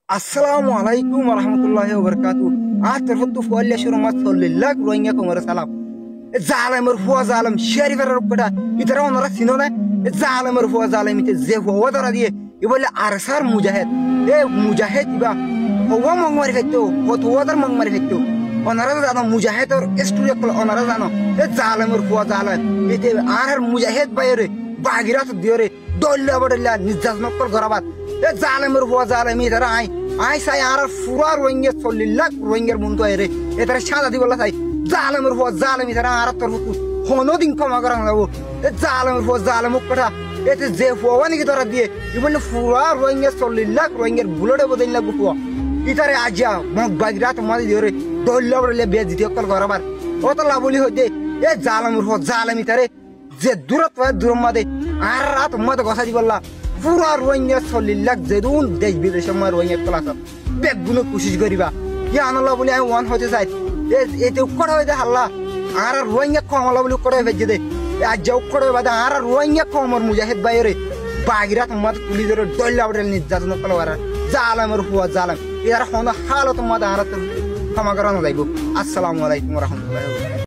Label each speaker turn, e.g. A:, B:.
A: Assalamu alaikum warahmatullahi wabarakatuh. Terfotu fualla shuru masallallahu roinga kumara salam. Zalim ruwa zalim sharif rukda. Itara onara sinona zalim ruwa zalim ite zefu wadara die. Ibolle arsar mujahid. Mujahid iba. Hawa mangmari fetto. Hotu wadar mangmari fetto. Onara zano mujahid or estuya kol onara zano. Zalim ruwa zalim. Ite arar mujahid bayre. Bagirat diore. Dolla badalla nizaz nokol garabat. Zalim ruwa zalim itara ai sai arar furar roinga solilak roinga mundu aire. Itara shada di bolla sai. Zalim ruwa zalim itara arar torfutu. Hono din kama garang labo. Zalim ruwa zalim ukta. Ete zefu wani kitara die. Ibolle furar roinga solilak roinga bulode bodilla gufu. Itara aja mag bagirat mali diore. Dolla badalla beziti okol garabat. Otalla boli hode. Zalim ruwa zalim itare. যে দূরত দূর মধ্যে আর রাত মধ্যে কথা দি বললা পুরা রোহিঙ্গা চলিলাক যেদুন দেশ বিদেশ সময় রোহিঙ্গা ক্লাস বেগুনো কোশিশ করিবা ইয়া আনলা বলি আমি ওয়ান হতে চাই এতে উকড় হয়ে দে হাল্লা আর রোহিঙ্গা কমলা বলি উকড় হয়ে বেজে দে আজ যা উকড় হয়ে বাদা আর রোহিঙ্গা কমর মুজাহিদ বাইরে বাগিরাত মত পুলি ধরে দল্লা বড় নির্যাতন কলওয়ার জালামের হুয়া জালাম এর হন হালত মত আর ক্ষমা করানো যাইব। আসসালামু আলাইকুম ওয়া রাহমাতুল্লাহি ওয়া বারাকাতুহু।